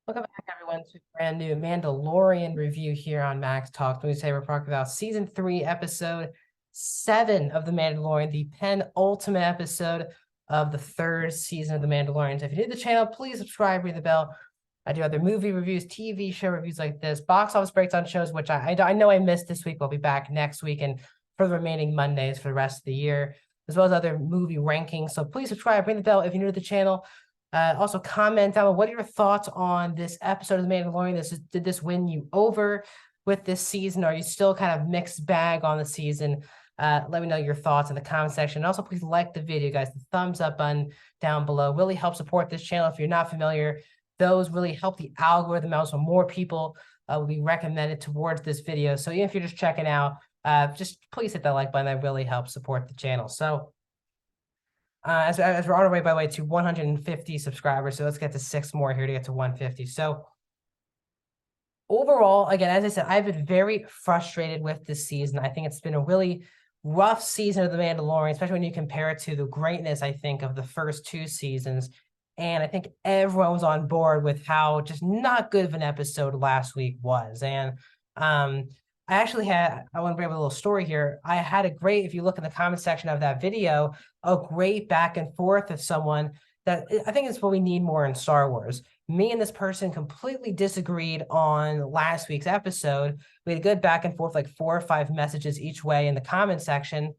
Welcome back, everyone, to a brand new Mandalorian review here on Max Talk. We say we're talking about season 3, episode 7 of The Mandalorian, the penultimate episode of the 3rd season of The Mandalorian. So if you're new to the channel, please subscribe, ring the bell. I do other movie reviews, TV show reviews like this, box office breakdown shows, which I know I missed this week. I'll be back next week and for the remaining Mondays for the rest of the year, as well as other movie rankings. So please subscribe, ring the bell if you're new to the channel. Also, comment down what are your thoughts on this episode of The Mandalorian? Did this win you over with this season? Or are you still kind of mixed bag on the season? Let me know your thoughts in the comment section. And also, please like the video, guys. The thumbs up button down below really helps support this channel. If you're not familiar, those really help the algorithm out, so more people will be recommended towards this video. So even if you're just checking out, just please hit that like button. That really helps support the channel. So as we're on our way, by the way, to 150 subscribers. So let's get to 6 more here to get to 150. So overall, again, as I said, I've been very frustrated with this season. I think it's been a really rough season of The Mandalorian, especially when you compare it to the greatness, I think, of the first 2 seasons. And I think everyone was on board with how just not good of an episode last week was. And I want to bring up a little story here. I had a great, if you look in the comment section of that video, a great back and forth of someone that I think is what we need more in Star Wars. Me and this person completely disagreed on last week's episode. We had a good back and forth, like 4 or 5 messages each way in the comment section.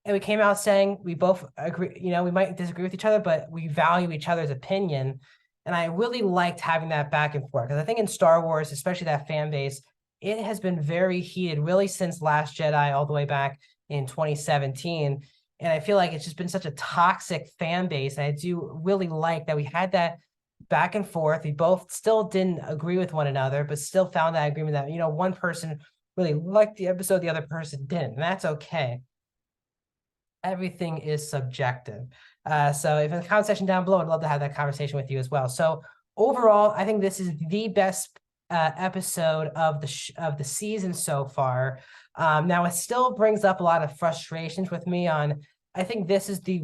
And we came out saying we both agree, we might disagree with each other, but we value each other's opinion. And I really liked having that back and forth because I think in Star Wars, especially that fan base, it has been very heated really since Last Jedi all the way back in 2017. And I feel like it's just been such a toxic fan base. And I do really like that we had that back and forth. We both still didn't agree with one another, but still found that agreement that, one person really liked the episode, the other person didn't. And that's okay. Everything is subjective. So if in the comment section down below, I'd love to have that conversation with you as well. So overall, I think this is the best episode of the season so far. Now it still brings up a lot of frustrations with me on, I think this is the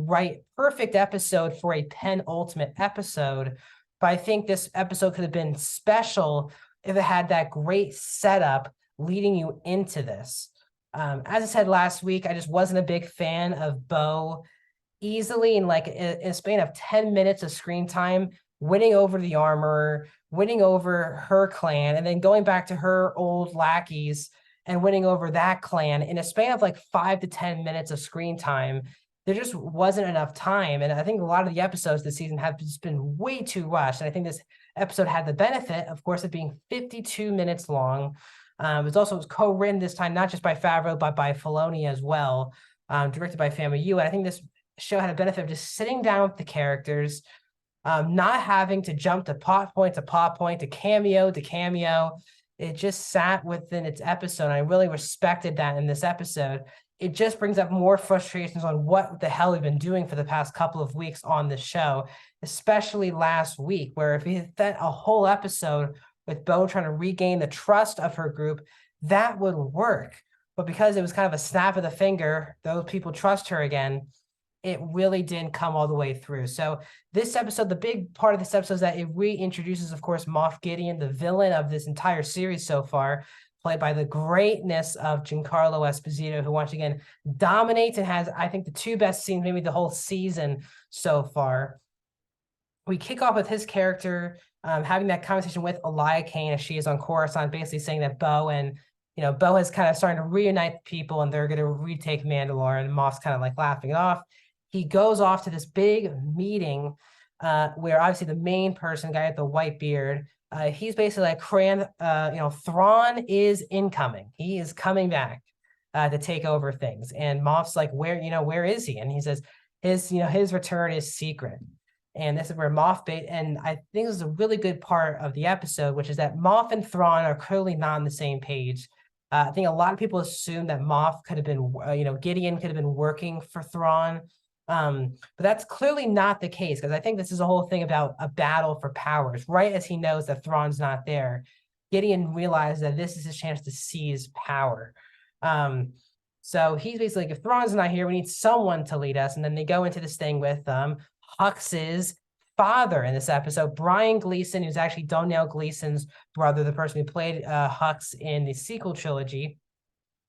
perfect episode for a penultimate episode, but I think this episode could have been special if it had that great setup leading you into this. As I said last week, I just wasn't a big fan of Bo easily in a span of 10 minutes of screen time, winning over the armorer, winning over her clan, and then going back to her old lackeys and winning over that clan in a span of like 5 to 10 minutes of screen time. There just wasn't enough time. And I think a lot of the episodes this season have just been way too rushed. And I think this episode had the benefit, of course, of being 52 minutes long. It was co-written this time, not just by Favreau, but by Filoni as well, directed by Family U. And I think this show had a benefit of just sitting down with the characters, not having to jump to plot point to plot point, to cameo to cameo. It just sat within its episode. And I really respected that in this episode. It just brings up more frustrations on what the hell we've been doing for the past couple of weeks on this show, especially last week, where if we had spent a whole episode with Bo trying to regain the trust of her group, that would work. But because it was kind of a snap of the finger, those people trust her again, it really didn't come all the way through. So this episode, the big part of this episode is that it reintroduces, of course, Moth Gideon, the villain of this entire series so far, played by the greatness of Giancarlo Esposito, who once again dominates and has, I think, the 2 best scenes, maybe the whole season so far. We kick off with his character having that conversation with Elia Kane as she is on Coruscant, basically saying that Bo is kind of starting to reunite the people and they're going to retake Mandalore, and Moth's kind of like laughing it off. He goes off to this big meeting where obviously the main person, guy with the white beard, he's basically like, Thrawn is incoming. He is coming back to take over things. And Moth's like, where is he? And he says his return is secret. And this is where and I think this is a really good part of the episode, which is that Moth and Thrawn are clearly not on the same page. I think a lot of people assume that Moth could have been, Gideon could have been working for Thrawn. But that's clearly not the case, because I think this is a whole thing about a battle for powers. Right as he knows that Thrawn's not there, Gideon realized that this is his chance to seize power. So he's basically like, if Thrawn's not here, we need someone to lead us. And then they go into this thing with Hux's father in this episode, Brian Gleason, who's actually Donnell Gleason's brother, the person who played Hux in the sequel trilogy.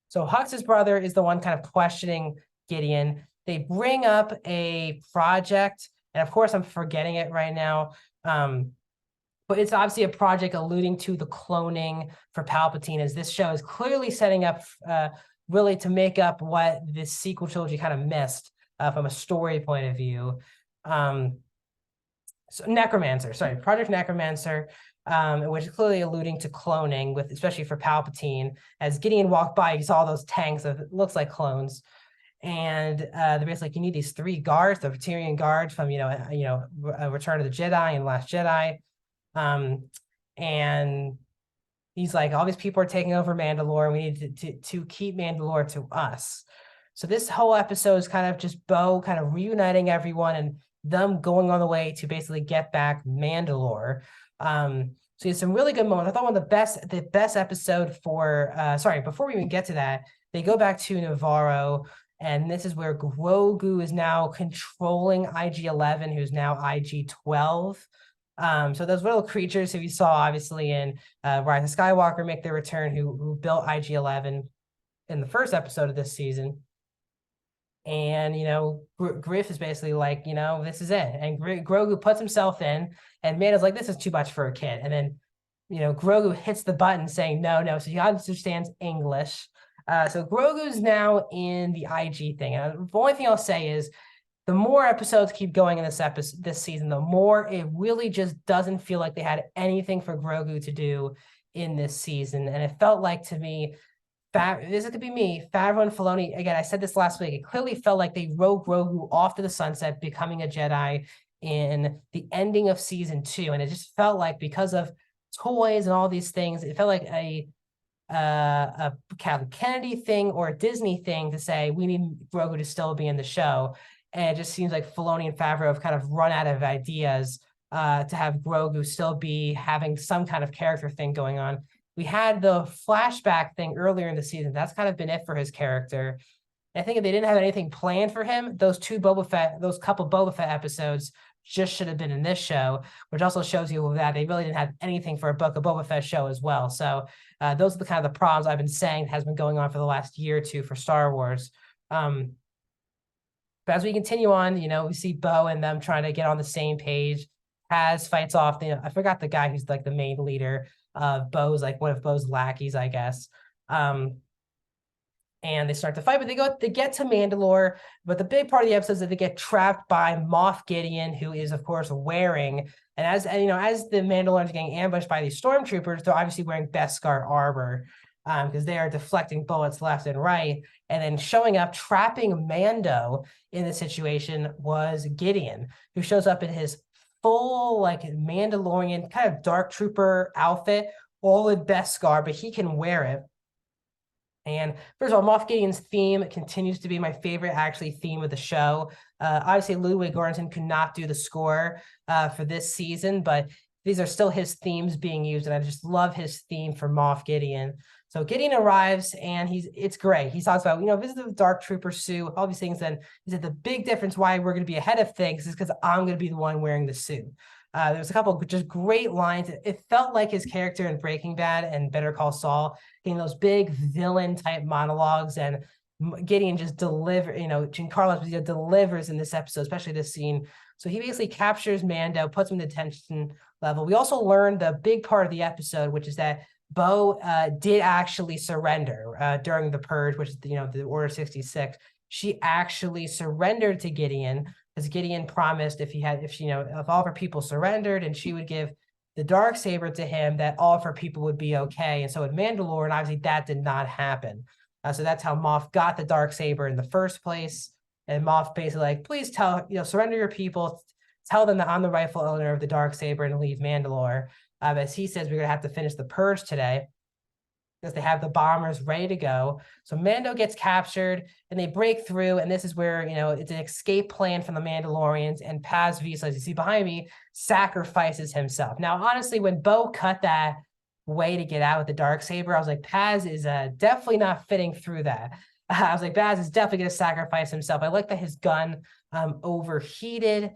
So Hux's brother is the one kind of questioning Gideon. They bring up a project, and of course I'm forgetting it right now. But it's obviously a project alluding to the cloning for Palpatine, as this show is clearly setting up really to make up what this sequel trilogy kind of missed from a story point of view. So Project Necromancer, which is clearly alluding to cloning, with especially for Palpatine. As Gideon walked by, he saw those tanks that looks like clones. And they're basically like, you need these 3 guards, the Praetorian guards from Return of the Jedi and Last Jedi. And he's like, all these people are taking over Mandalore. We need to keep Mandalore to us. So this whole episode is kind of just Bo kind of reuniting everyone and them going on the way to basically get back Mandalore. So you have some really good moments. I thought one of the best episode for before we even get to that, they go back to Navarro, and this is where Grogu is now controlling IG-11, who's now IG-12. So those little creatures who we saw obviously in Rise of Skywalker make their return, who built IG-11 in the first episode of this season. And, Griff is basically like, this is it. And Grogu puts himself in, and Mando's like, this is too much for a kid. And then, Grogu hits the button saying, no. So he understands English. So Grogu's now in the IG thing. And the only thing I'll say is, the more episodes keep going in this season, the more it really just doesn't feel like they had anything for Grogu to do in this season. And it felt like, to me, this could be me, Favreau and Filoni, again, I said this last week, it clearly felt like they wrote Grogu off to the sunset, becoming a Jedi in the ending of season 2. And it just felt like, because of toys and all these things, it felt like a Kathleen Kennedy thing or a Disney thing to say, we need Grogu to still be in the show. And it just seems like Filoni and Favreau have kind of run out of ideas to have Grogu still be having some kind of character thing going on. We had the flashback thing earlier in the season. That's kind of been it for his character. I think if they didn't have anything planned for him, those couple Boba Fett episodes just should have been in this show, which also shows you that they really didn't have anything for a Book of Boba Fett show as well. So those are the kind of the problems I've been saying has been going on for the last year or two for Star Wars. But as we continue on, we see Bo and them trying to get on the same page. Paz fights off I forgot the guy who's like the main leader. Bo's like one of Bo's lackeys, I guess. And they start to fight, but they get to Mandalore. But the big part of the episode is that they get trapped by Moff Gideon, who is of course wearing, and as the Mandalorians are getting ambushed by these stormtroopers, they're obviously wearing Beskar armor, because they are deflecting bullets left and right. And then showing up, trapping Mando in the situation was Gideon, who shows up in his full like Mandalorian kind of dark trooper outfit, all in Beskar, but he can wear it. And first of all, Moff Gideon's theme continues to be my favorite, actually, theme of the show. Obviously, Ludwig Göransson could not do the score for this season, but these are still his themes being used, and I just love his theme for Moff Gideon. So Gideon arrives, and it's great. He talks about, visit the Dark Trooper suit, all these things. And he said the big difference why we're going to be ahead of things is because I'm going to be the one wearing the suit. There's a couple of just great lines. It felt like his character in Breaking Bad and Better Call Saul, getting those big villain type monologues, and Gideon just Giancarlo delivers in this episode, especially this scene. So he basically captures Mando, puts him in the tension level. We also learned the big part of the episode, which is that Bo did actually surrender during the purge, which is the Order 66. She actually surrendered to Gideon, because Gideon promised if all of her people surrendered and she would give the Darksaber to him, that all of her people would be okay. And so at Mandalore, and obviously that did not happen. So that's how Moth got the Darksaber in the first place. And Moth basically like, please surrender your people, tell them that I'm the rightful owner of the Darksaber, and leave Mandalore. As he says, we're going to have to finish the purge today, because they have the bombers ready to go. So Mando gets captured, and they break through, and this is where, it's an escape plan from the Mandalorians, and Paz Vizsla, as you see behind me, sacrifices himself. Now, honestly, when Bo cut that way to get out with the Darksaber, I was like, Paz is definitely not fitting through that. I was like, Paz is definitely going to sacrifice himself. I like that his gun overheated.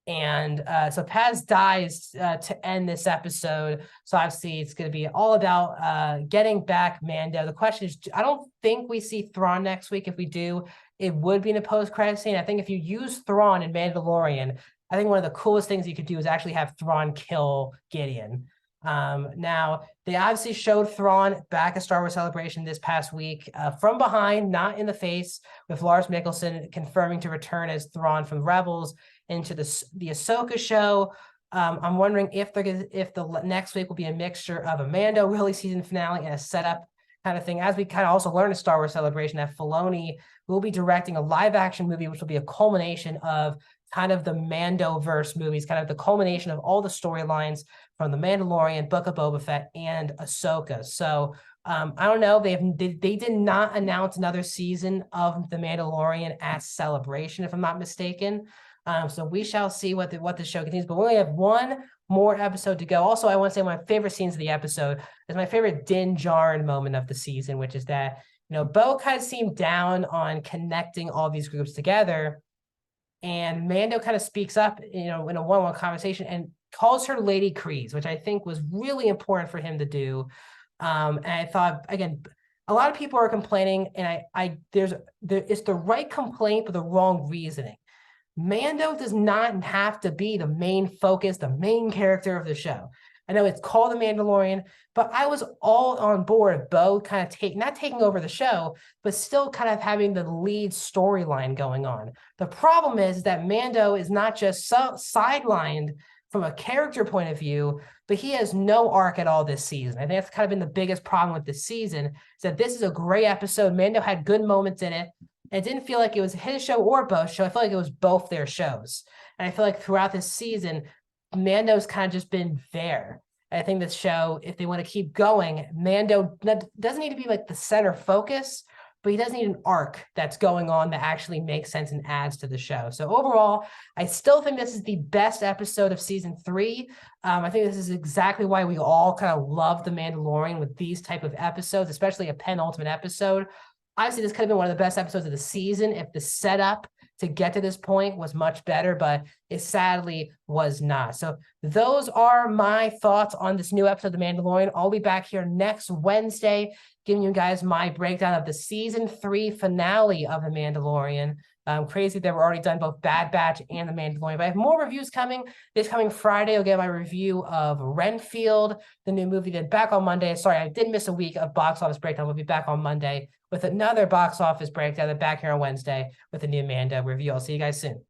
And so Paz dies to end this episode. So obviously it's going to be all about getting back Mando. The question is, I don't think we see Thrawn next week. If we do, it would be in a post-credit scene. I think if you use Thrawn in Mandalorian, I think one of the coolest things you could do is actually have Thrawn kill Gideon. Now, they obviously showed Thrawn back at Star Wars Celebration this past week from behind, not in the face, with Lars Mikkelsen confirming to return as Thrawn from Rebels into the Ahsoka show. I'm wondering if the next week will be a mixture of a Mando really season finale and a setup kind of thing. As we kind of also learned at Star Wars Celebration that Filoni will be directing a live action movie, which will be a culmination of kind of the Mandoverse movies, kind of the culmination of all the storylines from The Mandalorian, Book of Boba Fett, and Ahsoka. So I don't know. They did not announce another season of The Mandalorian at Celebration, if I'm not mistaken. So we shall see what the show continues. But we only have one more episode to go. Also, I want to say one of my favorite scenes of the episode is my favorite Din Djarin moment of the season, which is that, Bo kind of seemed down on connecting all these groups together. And Mando kind of speaks up, in a one-on-one conversation and calls her Lady Kryze, which I think was really important for him to do. And I thought, again, a lot of people are complaining, and it's the right complaint, but the wrong reasoning. Mando does not have to be the main focus, the main character of the show. I know it's called The Mandalorian, but I was all on board Bo kind of not taking over the show, but still kind of having the lead storyline going on. The problem is that Mando is not just sidelined from a character point of view, but he has no arc at all this season. I think that's kind of been the biggest problem with this season, is that this is a great episode. Mando had good moments in it. It didn't feel like it was his show or Bo's show. I feel like it was both their shows. And I feel like throughout this season, Mando's kind of just been there. I think this show, if they want to keep going, Mando doesn't need to be like the center focus, but he does need an arc that's going on that actually makes sense and adds to the show. So overall, I still think this is the best episode of season 3. I think this is exactly why we all kind of love The Mandalorian with these type of episodes, especially a penultimate episode. Obviously, this could have been one of the best episodes of the season if the setup to get to this point was much better, but it sadly was not. So those are my thoughts on this new episode of The Mandalorian. I'll be back here next Wednesday, giving you guys my breakdown of the season 3 finale of The Mandalorian. Crazy that we're already done both Bad Batch and The Mandalorian, but I have more reviews coming. This coming Friday, I'll get my review of Renfield, the new movie. Then back on Monday. Sorry, I did miss a week of box office breakdown. We'll be back on Monday with another box office breakdown. Then back here on Wednesday with a new Mando review. I'll see you guys soon.